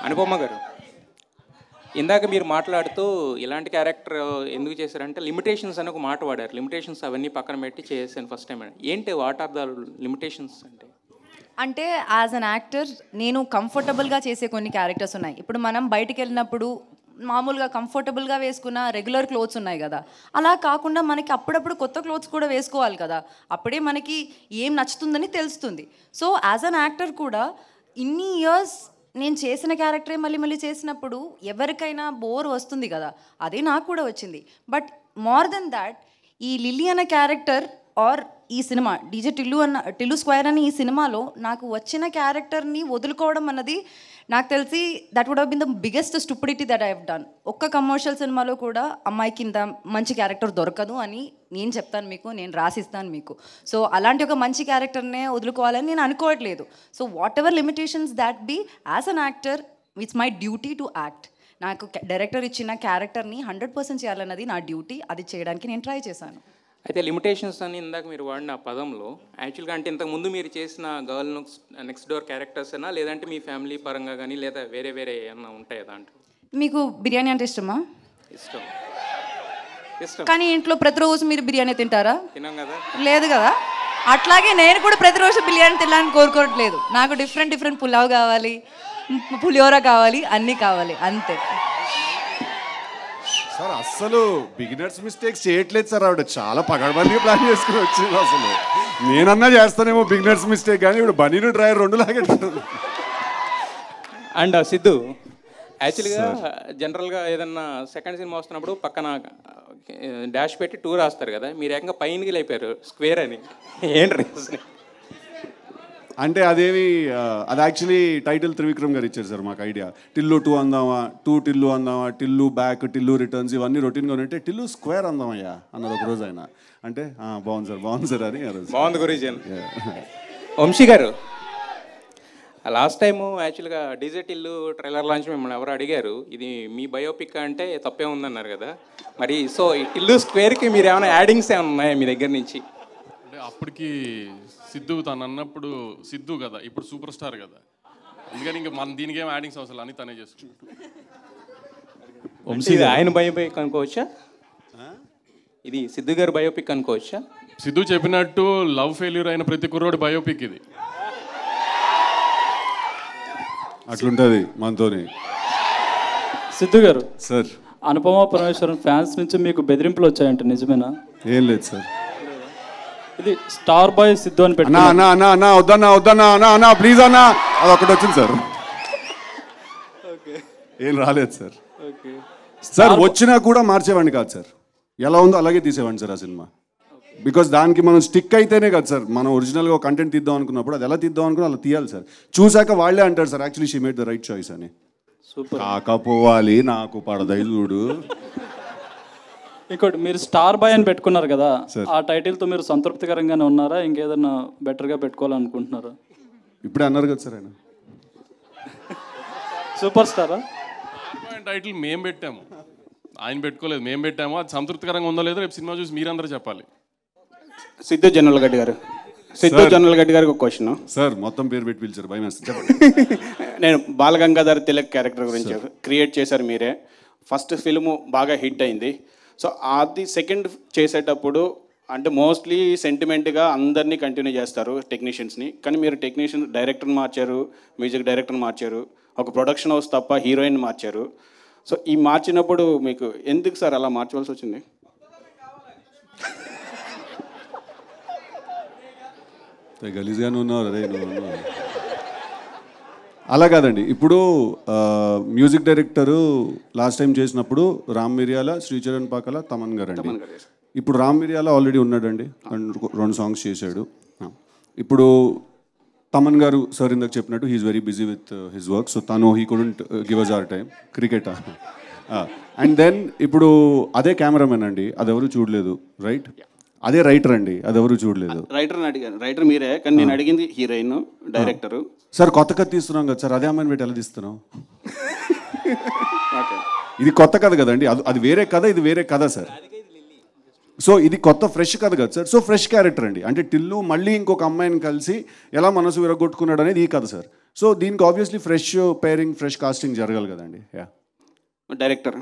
అనుపమ గారు, ఇందాక మీరు మాట్లాడుతూ ఇలాంటి క్యారెక్టర్ ఎందుకు చేశారంటే లిమిటేషన్స్ అని ఒక మాట వాడారు. లిమిటేషన్స్ అవన్నీ పక్కన పెట్టి చేశాను ఫస్ట్ టైం. ఏంటి వాట్ ఆర్ ద లిమిటేషన్స్ అంటే యాజ్ అన్ యాక్టర్ నేను కంఫర్టబుల్గా చేసే కొన్ని క్యారెక్టర్స్ ఉన్నాయి. ఇప్పుడు మనం బయటికి వెళ్ళినప్పుడు మామూలుగా కంఫర్టబుల్గా వేసుకున్న రెగ్యులర్ క్లోత్స్ ఉన్నాయి కదా, అలా కాకుండా మనకి అప్పుడప్పుడు కొత్త క్లోత్స్ కూడా వేసుకోవాలి కదా, అప్పుడే మనకి ఏం నచ్చుతుందని తెలుస్తుంది. సో యాజ్ అన్ యాక్టర్ కూడా ఇన్ని ఇయర్స్ నేను చేసిన క్యారెక్టరే మళ్ళీ మళ్ళీ చేసినప్పుడు ఎవరికైనా బోర్ వస్తుంది కదా, అదే నాకు కూడా వచ్చింది. బట్ మోర్ దెన్ దాట్ ఈ లిల్లీ అన్న క్యారెక్టర్ ఆర్ ఈ సినిమా డీజే టిల్లు స్క్వేర్ అని ఈ సినిమాలో నాకు వచ్చిన క్యారెక్టర్ని వదులుకోవడం అన్నది నాకు తెలిసి that would have been the biggest stupidity that I have done. ఒక్క కమర్షియల్ సినిమాలో కూడా అమ్మాయికి ఇంత మంచి క్యారెక్టర్ దొరకదు అని నేను చెప్తాను మీకు, నేను రాసిస్తాను మీకు. సో అలాంటి ఒక మంచి క్యారెక్టర్నే వదులుకోవాలని నేను అనుకోవట్లేదు. So whatever limitations that be, as an actor it's my duty to act. నాకు డైరెక్టర్ ఇచ్చిన క్యారెక్టర్ని 100% చేయాలన్నది నా డ్యూటీ. అది చేయడానికి నేను ట్రై చేశాను. అయితే లిమిటేషన్స్ అని ఇందాక మీరు వాడిన పదంలో యాక్చువల్గా అంటే ఇంతకుముందు మీరు చేసిన గర్ల్ నెక్స్ట్ డోర్ క్యారెక్టర్స్ అయినా లేదంటే మీ ఫ్యామిలీ పరంగా కానీ లేదా వేరే వేరే ఏమన్నా ఉంటాయా దాంట్లో? మీకు బిర్యానీ అంటే ఇష్టమా? ఇష్టం. ఇష్టం. కానీ ఇంట్లో ప్రతిరోజు మీరు బిర్యానీ తింటారా? తినాం కదా. లేదు కదా. అట్లాగే నేను కూడా ప్రతిరోజు బిర్యానీ తినాలని కోరుకోవట్లేదు. నాకు డిఫరెంట్ పులావ్ కావాలి, పులిహోర కావాలి, అన్నీ కావాలి, అంతే. సార్ అస్సలు బిగినర్స్ మిస్టేక్స్ చేయట్లేదు సార్. ఆవిడ చాలా పగడబందిగా ప్లాన్ చేసుకుని వచ్చింది. అసలు నేనన్నా చేస్తానేమో బిగినర్స్ మిస్టేక్, కానీ ఇప్పుడు బనీను డ్రైవర్ 2 లాగేటట్టుంది. అండ్ సిద్ధు, యాక్చువల్గా జనరల్గా ఏదన్నా సెకండ్ సినిమా వస్తున్నప్పుడు పక్కన డాష్ పెట్టి 2 రాస్తారు కదా, మీరు ఏకంగా పైనకి లేపారు స్క్వేర్ అని. ఏంటి రీజన్? అంటే అదేమి అది యాక్చువల్లీ టైటిల్ త్రివిక్రమ్ గారు ఇచ్చారు సార్ మాకు ఐడియా. టిల్లు 2 అందామా, 2 టిల్లు అందామా, టిల్లు బ్యాక్, టిల్లు రిటర్న్స్, ఇవన్నీ రొటీన్గా ఉంటే టిల్లు స్క్వేర్ అందామయ్యా అన్నది ఒక రోజు ఆయన. అంటే బాగుంది సార్ అని. బాగుంది గురించి. వంశీ గారు, లాస్ట్ టైము యాక్చువల్గా డీజే టిల్లు ట్రైలర్ లాంచ్ మిమ్మల్ని ఎవరు అడిగారు ఇది మీ బయోపిక్ అంటే తప్పే ఉందన్నారు కదా, మరి సో ఈ టిల్లు స్క్వేర్కి మీరు ఏమైనా యాడింగ్స్ ఏమైనా ఉన్నాయా మీ దగ్గర నుంచి? అంటే అప్పటికి సిద్ధు తను అన్నప్పుడు సిద్ధు కదా, ఇప్పుడు సూపర్ స్టార్ కదా, అందుకని ఇంకా మన దీనికి ఏం యాడింగ్స్ అవసరం అని తనే చేసుకుంటాం. ఆయన బయోపిక్ అనుకోవచ్చా? ఇది సిద్ధు గారు బయోపిక్ అనుకోవచ్చా? సిద్ధు చెప్పినట్టు లవ్ ఫెయిల్యూర్ అయిన ప్రతి కుర్రోడి బయోపిక్ ఇది. అట్లుంటుంది మనతోని. సిద్ధు గారు సార్, అనుపమ పరమేశ్వరన్ ఫ్యాన్స్ నుంచి మీకు బెదిరింపులు వచ్చాయంట, నిజమేనా? ఏం లేదు సార్. ఇది స్టార్ బాయ్ సిద్ధు అని పెట్టినా వద్దన్నా ప్లీజ్ అన్నా, అది ఒకటి వచ్చింది సార్. ఏం రాలేదు సార్. సార్ వచ్చినా కూడా మార్చేవాడిని కాదు సార్, ఎలా ఉందో అలాగే తీసేవాడిని సార్ ఆ సినిమా. బికాస్ దానికి మనం స్టిక్ అయితేనే కదా సార్ మనం ఒరిజినల్గా కంటెంట్ తీద్దాం అనుకున్నప్పుడు అది ఎలా తీద్దాం అనుకున్నా అలా తీయాలి సార్. చూసాక వాళ్ళే అంటారు sir actually she made the right choice అని. కాకపోవాలి నాకు పడదైదుడు. ఇంకోటి, మీరు స్టార్ బాయ్ అని పెట్టుకున్నారు కదా, ఆ టైటిల్తో మీరు సంతృప్తికరంగానే ఉన్నారా, ఇంకేదన్నా బెటర్గా పెట్టుకోవాలనుకుంటున్నారా? ఇప్పుడే అన్నారు కదా సార్ ఆయన సూపర్ స్టారా. టైటిల్ మేము పెట్టాము, ఆయన పెట్టుకోలేదు, మేము పెట్టాము. అది సంతృప్తికరంగా ఉందో లేదో రేపు సినిమా చూసి మీరందరూ చెప్పాలి. సిద్ధు జనరల్ గడ్డి గారు, సిద్ధు జనరల్ గడ్డి గారికి ఒక క్వశ్చన్ సార్. మొత్తం పేరు పెట్టి పిలిచారు, భయం వేస్తుంది. నేను బాలగంగాధర్ తిలక్ క్యారెక్టర్ గురించి క్రియేట్ చేశారు మీరే. ఫస్ట్ ఫిల్ము బాగా హిట్ అయింది. సో అది సెకండ్ చేసేటప్పుడు అంటే మోస్ట్లీ సెంటిమెంట్గా అందరినీ కంటిన్యూ చేస్తారు టెక్నీషియన్స్ని, కానీ మీరు డైరెక్టర్ని మార్చారు, మ్యూజిక్ డైరెక్టర్ని మార్చారు, ఒక ప్రొడక్షన్ హౌస్ తప్ప హీరోయిన్ మార్చారు. సో ఈ మార్చినప్పుడు మీకు ఎందుకు సార్ అలా మార్చవలసి వచ్చింది? గలీజ్గానే ఉన్నారు అదే నువ్వు. అలా కాదండి, ఇప్పుడు మ్యూజిక్ డైరెక్టరు లాస్ట్ టైం చేసినప్పుడు రామ్ మిరియాల, శ్రీచరణ్ పాకల, తమన్ గారు అండి. ఇప్పుడు రామ్ మిరియాల ఆల్రెడీ ఉన్నాడండి, 2 సాంగ్స్ చేశాడు. ఇప్పుడు తమన్ గారు సార్ ఇందాక చెప్పినట్టు he's very busy with his work, so తను he couldn't give us our time. Cricket and then ఇప్పుడు అదే కెమెరామెన్ అండి, అదెవరు చూడలేదు, రైట్? అదే రైటర్ అండి, అదెవరు చూడలేదు. రైటర్ని అడిగాను, రైటర్ మీరే, కానీ నేను అడిగింది హీరోయిన్ డైరెక్టరు. సార్ కొత్త కథ తీస్తున్నాం కదా సార్, అదే అమ్మాయిని పెట్టి ఎలా తీస్తున్నాం? ఇది కొత్త కథ కదండి, అది వేరే కథ, ఇది వేరే కథ సార్. సో ఇది కొత్త ఫ్రెష్ కథ కదా సార్. సో ఫ్రెష్ క్యారెక్టర్ అండి, అంటే టిల్లు మళ్ళీ ఇంకొక అమ్మాయిని కలిసి ఎలా మనసు విరగొట్టుకున్నాడు అనేది ఈ కథ సార్. సో దీనికి obviously fresh pairing, fresh casting జరగాలి కదండి. డైరెక్టర్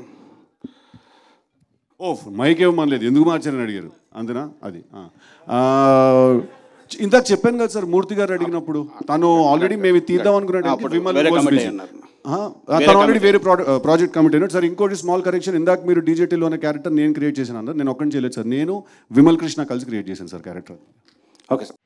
మైక్ ఇవ్వమనలేదు, ఎందుకు మార్చారని అడిగారు అంతేనా? అది ఇందాక చెప్పాను కదా సార్, మూర్తి గారు అడిగినప్పుడు తను ఆల్రెడీ మేము తీద్దాం అనుకున్నాడు, తను ఆల్రెడీ వేరే ప్రాజెక్ట్ కమిట్ అయినాడు సార్. ఇంకోటి స్మాల్ కరెక్షన్, ఇందాక మీరు డీజేటీలో అనే క్యారెక్టర్ నేను క్రియేట్ చేశాను అన్నారు, నేను ఒక్కడిని చేయలేదు సార్, నేను విమల్ కృష్ణ కలిసి క్రియేట్ చేశాను సార్ క్యారెక్టర్. Okay sir.